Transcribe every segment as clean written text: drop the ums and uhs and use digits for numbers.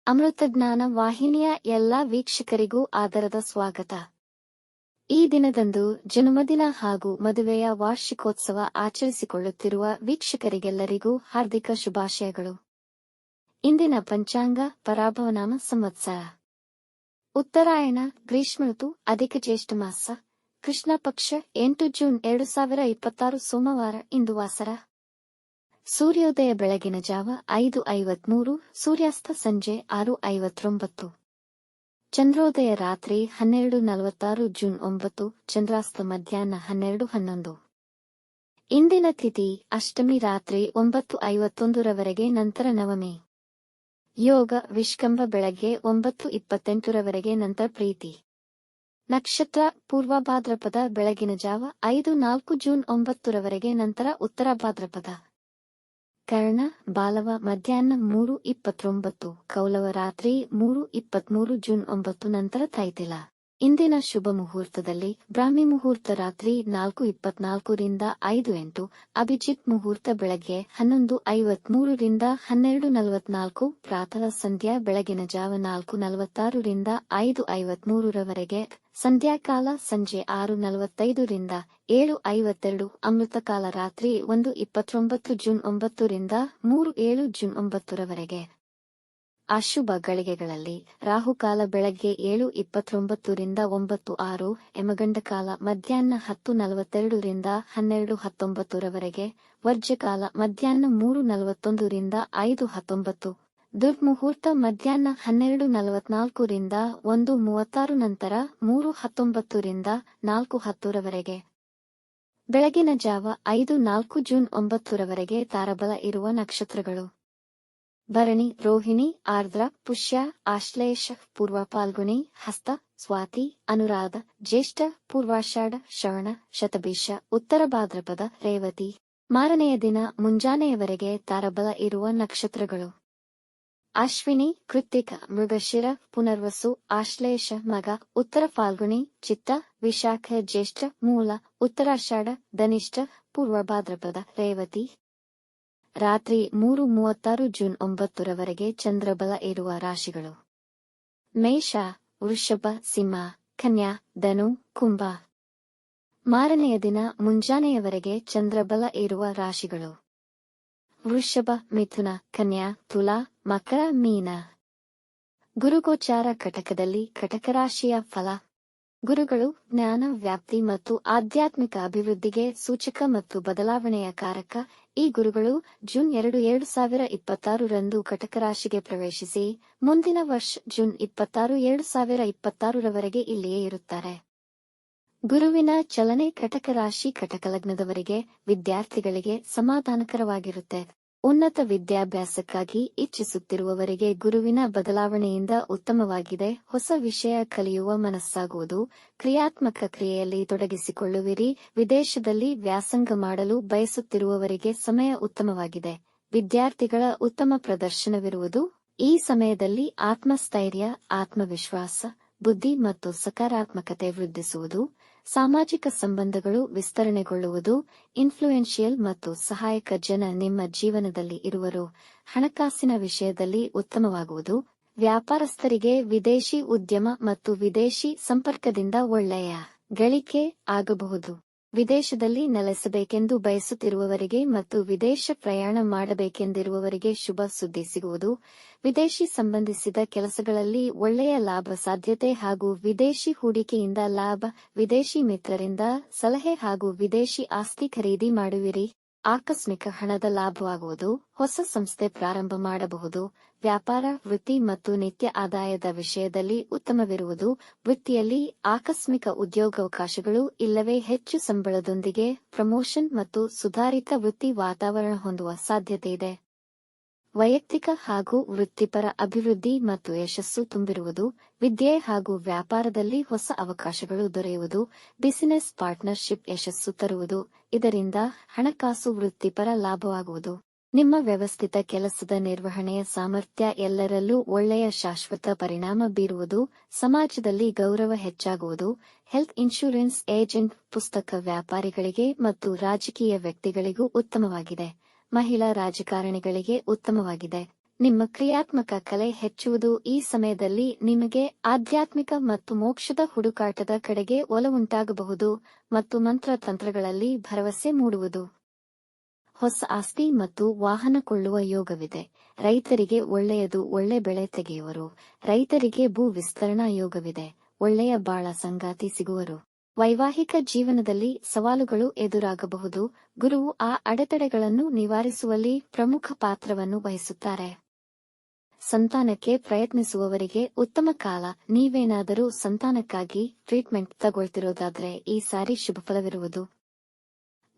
ಅಮೃತಜ್ಞಾನ ವಾಹಿನಿಯ ಎಲ್ಲಾ ವೀಕ್ಷಕರಿಗೂ ಆದರದ ಸ್ವಾಗತ. ಈ ದಿನದಂದು ಜನ್ಮದಿನ ಹಾಗೂ ಮದುವೆಯ ವಾರ್ಷಿಕೋತ್ಸವ ಆಚರಿಸಿಕೊಳ್ಳುತ್ತಿರುವ ವೀಕ್ಷಕರಿಗೆಲ್ಲರಿಗೂ ಹಾರ್ದಿಕ ಶುಭಾಶಯಗಳು. ಇಂದಿನ ಪಂಚಾಂಗ ಪರಾಭವನಾಮ ಸಂವತ್ಸರ ಉತ್ತರಾಯಣ ಗ್ರೀಷ್ಮ ಋತು ಅಧಿಕ ಜ್ಯೇಷ್ಠ ಮಾಸ ಕೃಷ್ಣ ಪಕ್ಷ 8 ಜೂನ್ 2026 ಸೋಮವಾರ. ಇಂದು ವಾಸರ. ಸೂರ್ಯೋದಯ ಬೆಳಗಿನ ಜಾವ 5:53, ಸೂರ್ಯಾಸ್ತ ಸಂಜೆ 6:59. ಚಂದ್ರೋದಯ ರಾತ್ರಿ 12:46 ಜೂನ್ 9, ಚಂದ್ರಾಸ್ತ ಮಧ್ಯಾಹ್ನ 12:11. ಇಂದಿನ ತಿಥಿ ಅಷ್ಟಮಿ ರಾತ್ರಿ 9:51 ರವರೆಗೆ, ನಂತರ ನವಮಿ. ಯೋಗ ವಿಷ್ಕಂಭ ಬೆಳಗ್ಗೆ 9:28 ರವರೆಗೆ, ನಂತರ ಪ್ರೀತಿ. ನಕ್ಷತ್ರ ಪೂರ್ವ ಭಾದ್ರಪದ ಬೆಳಗಿನ ಜಾವ 5:04 ಜೂನ್ 9 ರವರೆಗೆ, ನಂತರ ಉತ್ತರ ಭಾದ್ರಪದ. ಕರ್ಣ ಬಾಲವ ಮಧ್ಯಾಹ್ನ 3:29, ಕೌಲವ ರಾತ್ರಿ 3:23 ಜೂನ್ 9, ನಂತರ ತೈತಿಲ. ಇಂದಿನ ಶುಭ ಮುಹೂರ್ತದಲ್ಲಿ ಬ್ರಾಹ್ಮಿ ಮುಹೂರ್ತ ರಾತ್ರಿ 4:24 ರಿಂದ 5:08, ಅಭಿಜಿತ್ ಮುಹೂರ್ತ ಬೆಳಗ್ಗೆ 11:53 ರಿಂದ 12:44, ಪ್ರಾತಃ ಸಂಧ್ಯಾ ಬೆಳಗಿನ ಜಾವ 4:46 ರಿಂದ 5:53 ರವರೆಗೆ, ಸಂಧ್ಯಾಕಾಲ ಸಂಜೆ 6:45 ರಿಂದ 7:52, ಅಮೃತಕಾಲ ರಾತ್ರಿ 1:29 ಜೂನ್ 9 ರಿಂದ 3:07 ಜೂನ್ 9 ರವರೆಗೆ. ಅಶುಭ ಗಳಿಗೆಗಳಲ್ಲಿ ರಾಹುಕಾಲ ಬೆಳಗ್ಗೆ 7:29 ರಿಂದ 9:06, ಯಮಗಂಡಕಾಲ ಮಧ್ಯಾಹ್ನ 10:42 ರಿಂದ 12:19 ರವರೆಗೆ, ವರ್ಜ್ಯಕಾಲ ಮಧ್ಯಾಹ್ನ 3:41 ರಿಂದ 5:19, ದುರ್ಮುಹೂರ್ತ ಮಧ್ಯಾಹ್ನ 12:44 ರಿಂದ 1:36, ನಂತರ 3:19 ರಿಂದ 4:10 ರವರೆಗೆ. ಬೆಳಗಿನ ಜಾವ 5:04 ಜೂನ್ 9 ರವರೆಗೆ ತಾರಬಲ ಇರುವ ನಕ್ಷತ್ರಗಳು: ಭರಣಿ, ರೋಹಿಣಿ, ಆರ್ದ್ರ, ಪುಷ್ಯ, ಆಶ್ಲೇಷ, ಪೂರ್ವ ಫಾಲ್ಗುಣಿ, ಹಸ್ತ, ಸ್ವಾತಿ, ಅನುರಾಧ, ಜ್ಯೇಷ್ಠ, ಪೂರ್ವಾಷಾಢ, ಶ್ರವಣ, ಶತಭಿಷ, ಉತ್ತರ ಭಾದ್ರಪದ, ರೇವತಿ. ಮಾರನೆಯ ದಿನ ಮುಂಜಾನೆಯವರೆಗೆ ತಾರಬಲ ಇರುವ ನಕ್ಷತ್ರಗಳು: ಅಶ್ವಿನಿ, ಕೃತ್ತಿಕ, ಮೃಗಶಿರ, ಪುನರ್ವಸು, ಆಶ್ಲೇಷ, ಮಗ, ಉತ್ತರ ಫಾಲ್ಗುಣಿ, ಚಿತ್ತ, ವಿಶಾಖ, ಜ್ಯೇಷ್ಠ, ಮೂಲ, ಉತ್ತರಾಷಾಢ, ಧನಿಷ್ಠ, ಪೂರ್ವ ಭಾದ್ರಪದ, ರೇವತಿ. ರಾತ್ರಿ 3:36 ಜೂನ್ 9 ರವರೆಗೆ ಚಂದ್ರಬಲ ಇರುವ ರಾಶಿಗಳು: ಮೇಷ, ವೃಷಭ, ಸಿಂಹ, ಕನ್ಯಾ, ಧನು, ಕುಂಭ. ಮಾರನೆಯ ದಿನ ಮುಂಜಾನೆಯವರೆಗೆ ಚಂದ್ರಬಲ ಇರುವ ರಾಶಿಗಳು: ವೃಷಭ, ಮಿಥುನ, ಕನ್ಯಾ, ತುಲಾ, ಮಕರ, ಮೀನ. ಗುರುಗೋಚಾರ ಕಟಕದಲ್ಲಿ ಕಟಕ ರಾಶಿಯ ಫಲ: ಗುರುಗಳು ಜ್ಞಾನ ವ್ಯಾಪ್ತಿ ಮತ್ತು ಆಧ್ಯಾತ್ಮಿಕ ಅಭಿವೃದ್ಧಿಗೆ ಸೂಚಕ ಮತ್ತು ಬದಲಾವಣೆಯ ಕಾರಕ. ಈ ಗುರುಗಳು ಜೂನ್ 2, 2026 ರಂದು ಕಟಕ ರಾಶಿಗೆ ಪ್ರವೇಶಿಸಿ ಮುಂದಿನ ವರ್ಷ ಜೂನ್ 26, 2026 ರವರೆಗೆ ಇಲ್ಲಿಯೇ ಇರುತ್ತಾರೆ. ಗುರುವಿನ ಚಲನೆ ಕಟಕ ರಾಶಿ ಕಟಕ ಲಗ್ನದವರಿಗೆ, ವಿದ್ಯಾರ್ಥಿಗಳಿಗೆ ಸಮಾಧಾನಕರವಾಗಿರುತ್ತೆ. ಉನ್ನತ ವಿದ್ಯಾಭ್ಯಾಸಕ್ಕಾಗಿ ಇಚ್ಛಿಸುತ್ತಿರುವವರಿಗೆ ಗುರುವಿನ ಬದಲಾವಣೆಯಿಂದ ಉತ್ತಮವಾಗಿದೆ. ಹೊಸ ವಿಷಯ ಕಲಿಯುವ ಮನಸ್ಸಾಗುವುದು. ಕ್ರಿಯಾತ್ಮಕ ಕ್ರಿಯೆಯಲ್ಲಿ ತೊಡಗಿಸಿಕೊಳ್ಳುವಿರಿ. ವಿದೇಶದಲ್ಲಿ ವ್ಯಾಸಂಗ ಮಾಡಲು ಬಯಸುತ್ತಿರುವವರಿಗೆ ಸಮಯ ಉತ್ತಮವಾಗಿದೆ. ವಿದ್ಯಾರ್ಥಿಗಳ ಉತ್ತಮ ಪ್ರದರ್ಶನವಿರುವುದು. ಈ ಸಮಯದಲ್ಲಿ ಆತ್ಮಸ್ಥೈರ್ಯ, ಆತ್ಮವಿಶ್ವಾಸ, ಬುದ್ಧಿ ಮತ್ತು ಸಕಾರಾತ್ಮಕತೆ ವೃದ್ಧಿಸುವುದು. ಸಾಮಾಜಿಕ ಸಂಬಂಧಗಳು ವಿಸ್ತರಣೆಗೊಳ್ಳುವುದು. ಇನ್ಫ್ಲೂಯೆನ್ಷಿಯಲ್ ಮತ್ತು ಸಹಾಯಕ ಜನ ನಿಮ್ಮ ಜೀವನದಲ್ಲಿ ಇರುವರು. ಹಣಕಾಸಿನ ವಿಷಯದಲ್ಲಿ ಉತ್ತಮವಾಗುವುದು. ವ್ಯಾಪಾರಸ್ಥರಿಗೆ ವಿದೇಶಿ ಉದ್ಯಮ ಮತ್ತು ವಿದೇಶಿ ಸಂಪರ್ಕದಿಂದ ಒಳ್ಳೆಯ ಗಳಿಕೆ ಆಗಬಹುದು. ವಿದೇಶದಲ್ಲಿ ನೆಲೆಸಬೇಕೆಂದು ಬಯಸುತ್ತಿರುವವರಿಗೆ ಮತ್ತು ವಿದೇಶ ಪ್ರಯಾಣ ಮಾಡಬೇಕೆಂದಿರುವವರಿಗೆ ಶುಭ ಸುದ್ದಿ ಸಿಗುವುದು. ವಿದೇಶಿ ಸಂಬಂಧಿಸಿದ ಕೆಲಸಗಳಲ್ಲಿ ಒಳ್ಳೆಯ ಲಾಭ ಸಾಧ್ಯತೆ ಹಾಗೂ ವಿದೇಶಿ ಹೂಡಿಕೆಯಿಂದ ಲಾಭ. ವಿದೇಶಿ ಮಿತ್ರರಿಂದ ಸಲಹೆ ಹಾಗೂ ವಿದೇಶಿ ಆಸ್ತಿ ಖರೀದಿ ಮಾಡುವಿರಿ. ಆಕಸ್ಮಿಕ ಹಣದ ಲಾಭವಾಗುವುದು. ಹೊಸ ಸಂಸ್ಥೆ ಪ್ರಾರಂಭ ಮಾಡಬಹುದು. ವ್ಯಾಪಾರ, ವೃತ್ತಿ ಮತ್ತು ನಿತ್ಯ ಆದಾಯದ ವಿಷಯದಲ್ಲಿ ಉತ್ತಮವಿರುವುದು. ವೃತ್ತಿಯಲ್ಲಿ ಆಕಸ್ಮಿಕ ಉದ್ಯೋಗಾವಕಾಶಗಳು ಇಲ್ಲವೇ ಹೆಚ್ಚು ಸಂಬಳದೊಂದಿಗೆ ಪ್ರಮೋಷನ್ ಮತ್ತು ಸುಧಾರಿತ ವೃತ್ತಿ ವಾತಾವರಣ ಹೊಂದುವ ಸಾಧ್ಯತೆಯಿದೆ. ವೈಯಕ್ತಿಕ ಹಾಗೂ ವೃತ್ತಿಪರ ಅಭಿವೃದ್ಧಿ ಮತ್ತು ಯಶಸ್ಸು ತುಂಬಿರುವುದು. ವಿದ್ಯೆ ಹಾಗೂ ವ್ಯಾಪಾರದಲ್ಲಿ ಹೊಸ ಅವಕಾಶಗಳು ದೊರೆಯುವುದು. ಬಿಸಿನೆಸ್ ಪಾರ್ಟ್ನರ್ಶಿಪ್ ಯಶಸ್ಸು ತರುವುದು. ಇದರಿಂದ ಹಣಕಾಸು ವೃತ್ತಿಪರ ಲಾಭವಾಗುವುದು. ನಿಮ್ಮ ವ್ಯವಸ್ಥಿತ ಕೆಲಸದ ನಿರ್ವಹಣೆಯ ಸಾಮರ್ಥ್ಯ ಎಲ್ಲರಲ್ಲೂ ಒಳ್ಳೆಯ ಶಾಶ್ವತ ಪರಿಣಾಮ ಬೀರುವುದು. ಸಮಾಜದಲ್ಲಿ ಗೌರವ ಹೆಚ್ಚಾಗುವುದು. ಹೆಲ್ತ್ ಇನ್ಶೂರೆನ್ಸ್ ಏಜೆಂಟ್, ಪುಸ್ತಕ ವ್ಯಾಪಾರಿಗಳಿಗೆ ಮತ್ತು ರಾಜಕೀಯ ವ್ಯಕ್ತಿಗಳಿಗೂ ಉತ್ತಮವಾಗಿದೆ. ಮಹಿಳಾ ರಾಜಕಾರಣಿಗಳಿಗೆ ಉತ್ತಮವಾಗಿದೆ. ನಿಮ್ಮ ಕ್ರಿಯಾತ್ಮಕ ಕಲೆ ಹೆಚ್ಚುವುದು. ಈ ಸಮಯದಲ್ಲಿ ನಿಮಗೆ ಆಧ್ಯಾತ್ಮಿಕ ಮತ್ತು ಮೋಕ್ಷದ ಹುಡುಕಾಟದ ಕಡೆಗೆ ಒಲವುಂಟಾಗಬಹುದು ಮತ್ತು ಮಂತ್ರತಂತ್ರಗಳಲ್ಲಿ ಭರವಸೆ ಮೂಡುವುದು. ಹೊಸ ಆಸ್ತಿ ಮತ್ತು ವಾಹನ ಕೊಳ್ಳುವ ಯೋಗವಿದೆ. ರೈತರಿಗೆ ಒಳ್ಳೆಯದು. ಒಳ್ಳೆ ಬೆಳೆ ತೆಗೆಯುವರು. ರೈತರಿಗೆ ಭೂ ವಿಸ್ತರಣಾ ಯೋಗವಿದೆ. ಒಳ್ಳೆಯ ಬಾಳ ಸಂಗಾತಿ ಸಿಗುವರು. ವೈವಾಹಿಕ ಜೀವನದಲ್ಲಿ ಸವಾಲುಗಳು ಎದುರಾಗಬಹುದು. ಗುರುವು ಆ ಅಡೆತಡೆಗಳನ್ನು ನಿವಾರಿಸುವಲ್ಲಿ ಪ್ರಮುಖ ಪಾತ್ರವನ್ನು ವಹಿಸುತ್ತಾರೆ. ಸಂತಾನಕ್ಕೆ ಪ್ರಯತ್ನಿಸುವವರಿಗೆ ಉತ್ತಮ ಕಾಲ. ನೀವೇನಾದರೂ ಸಂತಾನಕ್ಕಾಗಿ ಟ್ರೀಟ್ಮೆಂಟ್ ತಗೊಳ್ತಿರೋದಾದ್ರೆ ಈ ಸಾರಿ ಶುಭಫಲವಿರುವುದು.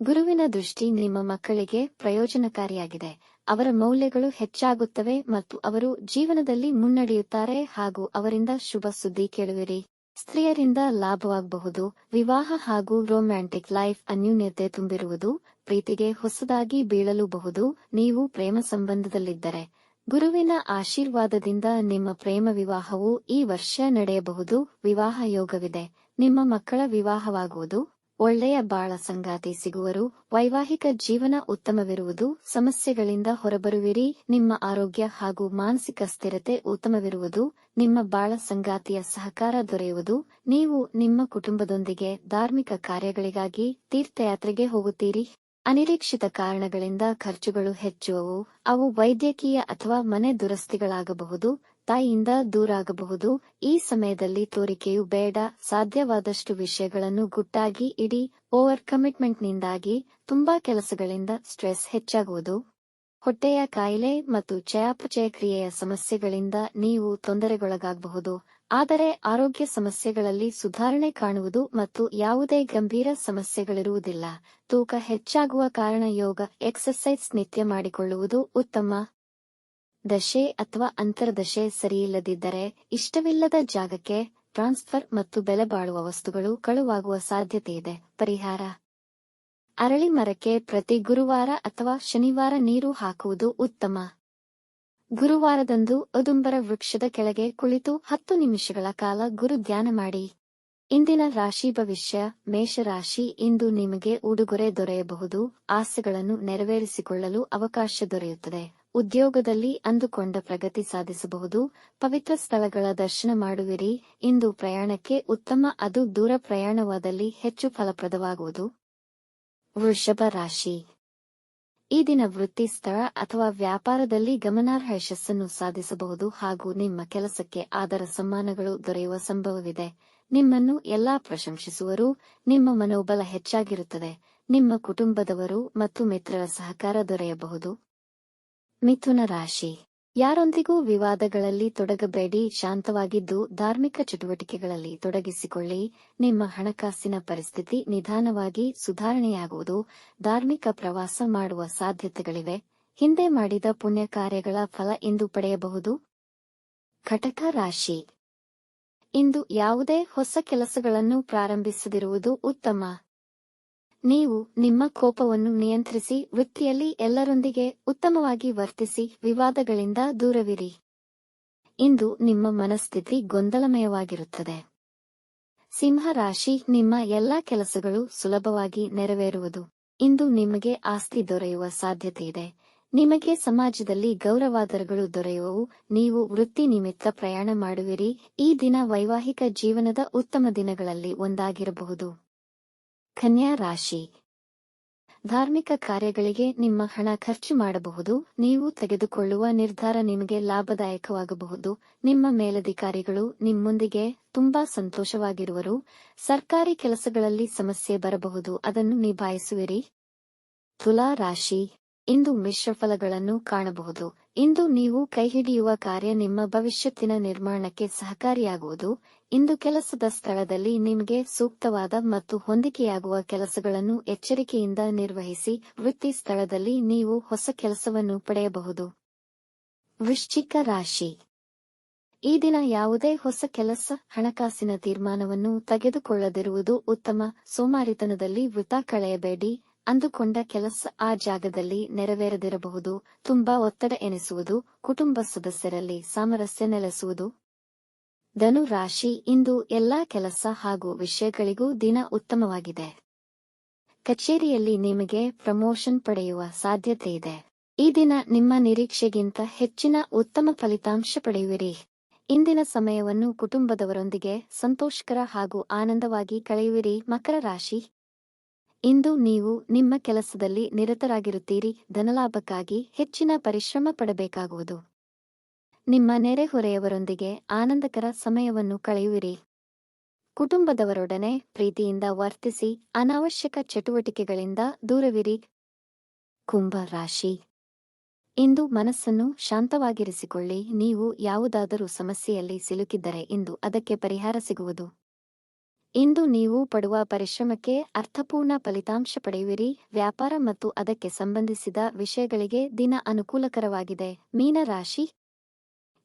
ಗುರುವಿನ ದೃಷ್ಟಿ ನಿಮ್ಮ ಮಕ್ಕಳಿಗೆ ಪ್ರಯೋಜನಕಾರಿಯಾಗಿದೆ. ಅವರ ಮೌಲ್ಯಗಳು ಹೆಚ್ಚಾಗುತ್ತವೆ ಮತ್ತು ಅವರು ಜೀವನದಲ್ಲಿ ಮುನ್ನಡೆಯುತ್ತಾರೆ ಹಾಗೂ ಅವರಿಂದ ಶುಭ ಸುದ್ದಿ ಕೇಳುವಿರಿ. ಸ್ತ್ರೀಯರಿಂದ ಲಾಭವಾಗಬಹುದು. ವಿವಾಹ ಹಾಗೂ ರೊಮ್ಯಾಂಟಿಕ್ ಲೈಫ್ ಅನ್ಯೂನ್ಯತೆ ತುಂಬಿರುವುದು. ಪ್ರೀತಿಗೆ ಹೊಸದಾಗಿ ಬೀಳಲೂಬಹುದು. ನೀವು ಪ್ರೇಮ ಸಂಬಂಧದಲ್ಲಿದ್ದರೆ ಗುರುವಿನ ಆಶೀರ್ವಾದದಿಂದ ನಿಮ್ಮ ಪ್ರೇಮ ವಿವಾಹವು ಈ ವರ್ಷ ನಡೆಯಬಹುದು. ವಿವಾಹ ಯೋಗವಿದೆ. ನಿಮ್ಮ ಮಕ್ಕಳ ವಿವಾಹವಾಗುವುದು. ಒಳ್ಳೆಯ ಬಾಳ ಸಂಗಾತಿ ಸಿಗುವರು. ವೈವಾಹಿಕ ಜೀವನ ಉತ್ತಮವಿರುವುದು. ಸಮಸ್ಯೆಗಳಿಂದ ಹೊರಬರುವಿರಿ. ನಿಮ್ಮ ಆರೋಗ್ಯ ಹಾಗೂ ಮಾನಸಿಕ ಸ್ಥಿರತೆ ಉತ್ತಮವಿರುವುದು. ನಿಮ್ಮ ಬಾಳ ಸಂಗಾತಿಯ ಸಹಕಾರ ದೊರೆಯುವುದು. ನೀವು ನಿಮ್ಮ ಕುಟುಂಬದೊಂದಿಗೆ ಧಾರ್ಮಿಕ ಕಾರ್ಯಗಳಿಗಾಗಿ ತೀರ್ಥಯಾತ್ರೆಗೆ ಹೋಗುತ್ತೀರಿ. ಅನಿರೀಕ್ಷಿತ ಕಾರಣಗಳಿಂದ ಖರ್ಚುಗಳು ಹೆಚ್ಚುವವು. ಅವು ವೈದ್ಯಕೀಯ ಅಥವಾ ಮನೆ ದುರಸ್ತಿಗಳಾಗಬಹುದು. ತಾಯಿಯಿಂದ ದೂರಾಗಬಹುದು. ಈ ಸಮಯದಲ್ಲಿ ತೋರಿಕೆಯು ಬೇಡ. ಸಾಧ್ಯವಾದಷ್ಟು ವಿಷಯಗಳನ್ನು ಗುಟ್ಟಾಗಿ ಇಡಿ. ಓವರ್ ಕಮಿಟ್ಮೆಂಟ್ನಿಂದಾಗಿ ತುಂಬಾ ಕೆಲಸಗಳಿಂದ ಸ್ಟ್ರೆಸ್ ಹೆಚ್ಚಾಗುವುದು. ಹೊಟ್ಟೆಯ ಕಾಯಿಲೆ ಮತ್ತು ಚಯಾಪಚಯ ಕ್ರಿಯೆಯ ಸಮಸ್ಯೆಗಳಿಂದ ನೀವು ತೊಂದರೆಗೊಳಗಾಗಬಹುದು. ಆದರೆ ಆರೋಗ್ಯ ಸಮಸ್ಯೆಗಳಲ್ಲಿ ಸುಧಾರಣೆ ಕಾಣುವುದು ಮತ್ತು ಯಾವುದೇ ಗಂಭೀರ ಸಮಸ್ಯೆಗಳಿರುವುದಿಲ್ಲ. ತೂಕ ಹೆಚ್ಚಾಗುವ ಕಾರಣ ಯೋಗ ಎಕ್ಸರ್ಸೈಸ್ ನಿತ್ಯ ಮಾಡಿಕೊಳ್ಳುವುದು ಉತ್ತಮ. ದಶೆ ಅಥವಾ ಅಂತರ್ದಶೆ ಸರಿಯಿಲ್ಲದಿದ್ದರೆ ಇಷ್ಟವಿಲ್ಲದ ಜಾಗಕ್ಕೆ ಟ್ರಾನ್ಸ್ಫರ್ ಮತ್ತು ಬೆಲೆ ಬಾಳುವ ವಸ್ತುಗಳು ಕಳುವಾಗುವ ಸಾಧ್ಯತೆಯಿದೆ. ಪರಿಹಾರ: ಅರಳಿ ಮರಕ್ಕೆ ಪ್ರತಿ ಗುರುವಾರ ಅಥವಾ ಶನಿವಾರ ನೀರು ಹಾಕುವುದು ಉತ್ತಮ. ಗುರುವಾರದಂದು ಔದುಂಬರ ವೃಕ್ಷದ ಕೆಳಗೆ ಕುಳಿತು 10 ನಿಮಿಷಗಳ ಕಾಲ ಗುರು ಧ್ಯಾನ ಮಾಡಿ. ಇಂದಿನ ರಾಶಿ ಭವಿಷ್ಯ. ಮೇಷರಾಶಿ. ಇಂದು ನಿಮಗೆ ಉಡುಗೊರೆ ದೊರೆಯಬಹುದು. ಆಸೆಗಳನ್ನು ನೆರವೇರಿಸಿಕೊಳ್ಳಲು ಅವಕಾಶ ದೊರೆಯುತ್ತದೆ. ಉದ್ಯೋಗದಲ್ಲಿ ಅಂದುಕೊಂಡ ಪ್ರಗತಿ ಸಾಧಿಸಬಹುದು. ಪವಿತ್ರ ಸ್ಥಳಗಳ ದರ್ಶನ ಮಾಡುವಿರಿ. ಇಂದು ಪ್ರಯಾಣಕ್ಕೆ ಉತ್ತಮ. ಅದು ದೂರ ಪ್ರಯಾಣವಾದಲ್ಲಿ ಹೆಚ್ಚು ಫಲಪ್ರದವಾಗುವುದು. ವೃಷಭ ರಾಶಿ. ಈ ದಿನ ವೃತ್ತಿ, ಸ್ಥಳ ಅಥವಾ ವ್ಯಾಪಾರದಲ್ಲಿ ಗಮನಾರ್ಹ ಯಶಸ್ಸನ್ನು ಸಾಧಿಸಬಹುದು ಹಾಗೂ ನಿಮ್ಮ ಕೆಲಸಕ್ಕೆ ಆದರ ಸಮ್ಮಾನಗಳು ದೊರೆಯುವ ಸಂಭವವಿದೆ. ನಿಮ್ಮನ್ನು ಎಲ್ಲಾ ಪ್ರಶಂಸಿಸುವರು. ನಿಮ್ಮ ಮನೋಬಲ ಹೆಚ್ಚಾಗಿರುತ್ತದೆ. ನಿಮ್ಮ ಕುಟುಂಬದವರು ಮತ್ತು ಮಿತ್ರರ ಸಹಕಾರ ದೊರೆಯಬಹುದು. ಮಿಥುನ ರಾಶಿ. ಯಾರೊಂದಿಗೂ ವಿವಾದಗಳಲ್ಲಿ ತೊಡಗಬೇಡಿ. ಶಾಂತವಾಗಿದ್ದು ಧಾರ್ಮಿಕ ಚಟುವಟಿಕೆಗಳಲ್ಲಿ ತೊಡಗಿಸಿಕೊಳ್ಳಿ. ನಿಮ್ಮ ಹಣಕಾಸಿನ ಪರಿಸ್ಥಿತಿ ನಿಧಾನವಾಗಿ ಸುಧಾರಣೆಯಾಗುವುದು. ಧಾರ್ಮಿಕ ಪ್ರವಾಸ ಮಾಡುವ ಸಾಧ್ಯತೆಗಳಿವೆ. ಹಿಂದೆ ಮಾಡಿದ ಪುಣ್ಯ ಕಾರ್ಯಗಳ ಫಲ ಇಂದು ಪಡೆಯಬಹುದು. ಕಟಕ ರಾಶಿ. ಇಂದು ಯಾವುದೇ ಹೊಸ ಕೆಲಸಗಳನ್ನು ಪ್ರಾರಂಭಿಸದಿರುವುದು ಉತ್ತಮ. ನೀವು ನಿಮ್ಮ ಕೋಪವನ್ನು ನಿಯಂತ್ರಿಸಿ ವೃತ್ತಿಯಲ್ಲಿ ಎಲ್ಲರೊಂದಿಗೆ ಉತ್ತಮವಾಗಿ ವರ್ತಿಸಿ. ವಿವಾದಗಳಿಂದ ದೂರವಿರಿ. ಇಂದು ನಿಮ್ಮ ಮನಸ್ಥಿತಿ ಗೊಂದಲಮಯವಾಗಿರುತ್ತದೆ. ಸಿಂಹ ರಾಶಿ. ನಿಮ್ಮ ಎಲ್ಲಾ ಕೆಲಸಗಳು ಸುಲಭವಾಗಿ ನೆರವೇರುವುದು. ಇಂದು ನಿಮಗೆ ಆಸ್ತಿ ದೊರೆಯುವ ಸಾಧ್ಯತೆಯಿದೆ. ನಿಮಗೆ ಸಮಾಜದಲ್ಲಿ ಗೌರವಾದರಗಳು ದೊರೆಯುವವು. ನೀವು ವೃತ್ತಿ ನಿಮಿತ್ತ ಪ್ರಯಾಣ ಮಾಡುವಿರಿ. ಈ ದಿನ ವೈವಾಹಿಕ ಜೀವನದ ಉತ್ತಮ ದಿನಗಳಲ್ಲಿ ಒಂದಾಗಿರಬಹುದು. ಕನ್ಯಾ ರಾಶಿ. ಧಾರ್ಮಿಕ ಕಾರ್ಯಗಳಿಗೆ ನಿಮ್ಮ ಹಣ ಖರ್ಚು ಮಾಡಬಹುದು. ನೀವು ತೆಗೆದುಕೊಳ್ಳುವ ನಿರ್ಧಾರ ನಿಮಗೆ ಲಾಭದಾಯಕವಾಗಬಹುದು. ನಿಮ್ಮ ಮೇಲಧಿಕಾರಿಗಳು ನಿಮ್ಮೊಂದಿಗೆ ತುಂಬಾ ಸಂತೋಷವಾಗಿರುವರು. ಸರ್ಕಾರಿ ಕೆಲಸಗಳಲ್ಲಿ ಸಮಸ್ಯೆ ಬರಬಹುದು. ಅದನ್ನು ನಿಭಾಯಿಸುವಿರಿ. ತುಲಾ ರಾಶಿ. ಇಂದು ಮಿಶ್ರ ಫಲಗಳನ್ನು ಕಾಣಬಹುದು. ಇಂದು ನೀವು ಕೈಹಿಡಿಯುವ ಕಾರ್ಯ ನಿಮ್ಮ ಭವಿಷ್ಯತ್ತಿನ ನಿರ್ಮಾಣಕ್ಕೆ ಸಹಕಾರಿಯಾಗುವುದು. ಇಂದು ಕೆಲಸದ ಸ್ಥಳದಲ್ಲಿ ನಿಮಗೆ ಸೂಕ್ತವಾದ ಮತ್ತು ಹೊಂದಿಕೆಯಾಗುವ ಕೆಲಸಗಳನ್ನು ಎಚ್ಚರಿಕೆಯಿಂದ ನಿರ್ವಹಿಸಿ. ವೃತ್ತಿ ಸ್ಥಳದಲ್ಲಿ ನೀವು ಹೊಸ ಕೆಲಸವನ್ನು ಪಡೆಯಬಹುದು. ವೃಶ್ಚಿಕ ರಾಶಿ. ಈ ದಿನ ಯಾವುದೇ ಹೊಸ ಕೆಲಸ, ಹಣಕಾಸಿನ ತೀರ್ಮಾನವನ್ನು ತೆಗೆದುಕೊಳ್ಳದಿರುವುದು ಉತ್ತಮ. ಸೋಮಾರಿತನದಲ್ಲಿ ವೃಥಾ ಕಳೆಯಬೇಡಿ. ಅಂದುಕೊಂಡ ಕೆಲಸ ಆ ಜಾಗದಲ್ಲಿ ನೆರವೇರದಿರಬಹುದು. ತುಂಬಾ ಒತ್ತಡ ಎನಿಸುವುದು. ಕುಟುಂಬ ಸದಸ್ಯರಲ್ಲಿ ಸಾಮರಸ್ಯ ನೆಲೆಸುವುದು. ಧನು ರಾಶಿ. ಇಂದು ಎಲ್ಲಾ ಕೆಲಸ ಹಾಗೂ ವಿಷಯಗಳಿಗೂ ದಿನ ಉತ್ತಮವಾಗಿದೆ. ಕಚೇರಿಯಲ್ಲಿ ನಿಮಗೆ ಪ್ರಮೋಷನ್ ಪಡೆಯುವ ಸಾಧ್ಯತೆಯಿದೆ. ಈ ದಿನ ನಿಮ್ಮ ನಿರೀಕ್ಷೆಗಿಂತ ಹೆಚ್ಚಿನ ಉತ್ತಮ ಫಲಿತಾಂಶ ಪಡೆಯುವಿರಿ. ಇಂದಿನ ಸಮಯವನ್ನು ಕುಟುಂಬದವರೊಂದಿಗೆ ಸಂತೋಷಕರ ಹಾಗೂ ಆನಂದವಾಗಿ ಕಳೆಯುವಿರಿ. ಮಕರ ರಾಶಿ, ಇಂದು ನೀವು ನಿಮ್ಮ ಕೆಲಸದಲ್ಲಿ ನಿರತರಾಗಿರುತ್ತೀರಿ. ಧನಲಾಭಕ್ಕಾಗಿ ಹೆಚ್ಚಿನ ಪರಿಶ್ರಮ ಪಡಬೇಕಾಗುವುದು. ನಿಮ್ಮ ನೆರೆಹೊರೆಯವರೊಂದಿಗೆ ಆನಂದಕರ ಸಮಯವನ್ನು ಕಳೆಯುವಿರಿ. ಕುಟುಂಬದವರೊಡನೆ ಪ್ರೀತಿಯಿಂದ ವರ್ತಿಸಿ. ಅನಾವಶ್ಯಕ ಚಟುವಟಿಕೆಗಳಿಂದ ದೂರವಿರಿ. ಕುಂಭ ರಾಶಿ, ಇಂದು ಮನಸ್ಸನ್ನು ಶಾಂತವಾಗಿರಿಸಿಕೊಳ್ಳಿ. ನೀವು ಯಾವುದಾದರೂ ಸಮಸ್ಯೆಯಲ್ಲಿ ಸಿಲುಕಿದ್ದರೆ ಇಂದು ಅದಕ್ಕೆ ಪರಿಹಾರ ಸಿಗುವುದು. ಇಂದು ನೀವು ಪಡುವ ಪರಿಶ್ರಮಕ್ಕೆ ಅರ್ಥಪೂರ್ಣ ಫಲಿತಾಂಶ ಪಡೆಯುವಿರಿ. ವ್ಯಾಪಾರ ಮತ್ತು ಅದಕ್ಕೆ ಸಂಬಂಧಿಸಿದ ವಿಷಯಗಳಿಗೆ ದಿನ ಅನುಕೂಲಕರವಾಗಿದೆ. ಮೀನ ರಾಶಿ,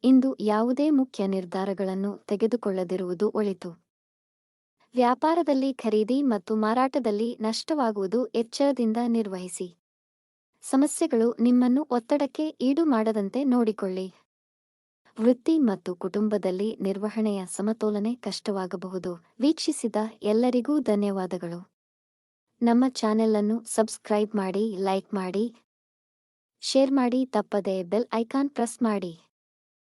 ಇಂದು ಯಾವುದೇ ಮುಖ್ಯ ನಿರ್ಧಾರಗಳನ್ನು ತೆಗೆದುಕೊಳ್ಳದಿರುವುದು ಒಳಿತು. ವ್ಯಾಪಾರದಲ್ಲಿ ಖರೀದಿ ಮತ್ತು ಮಾರಾಟದಲ್ಲಿ ನಷ್ಟವಾಗುವುದು. ಎಚ್ಚರದಿಂದ ನಿರ್ವಹಿಸಿ. ಸಮಸ್ಯೆಗಳು ನಿಮ್ಮನ್ನು ಒತ್ತಡಕ್ಕೆ ಈಡು ಮಾಡದಂತೆ ನೋಡಿಕೊಳ್ಳಿ. ವೃತ್ತಿ ಮತ್ತು ಕುಟುಂಬದಲ್ಲಿ ನಿರ್ವಹಣೆಯ ಸಮತೋಲನೆ ಕಷ್ಟವಾಗಬಹುದು. ವೀಕ್ಷಿಸಿದ ಎಲ್ಲರಿಗೂ ಧನ್ಯವಾದಗಳು. ನಮ್ಮ ಚಾನೆಲ್ ಅನ್ನು ಸಬ್ಸ್ಕ್ರೈಬ್ ಮಾಡಿ, ಲೈಕ್ ಮಾಡಿ, ಶೇರ್ ಮಾಡಿ. ತಪ್ಪದೆ ಬೆಲ್ ಐಕಾನ್ ಪ್ರೆಸ್ ಮಾಡಿ.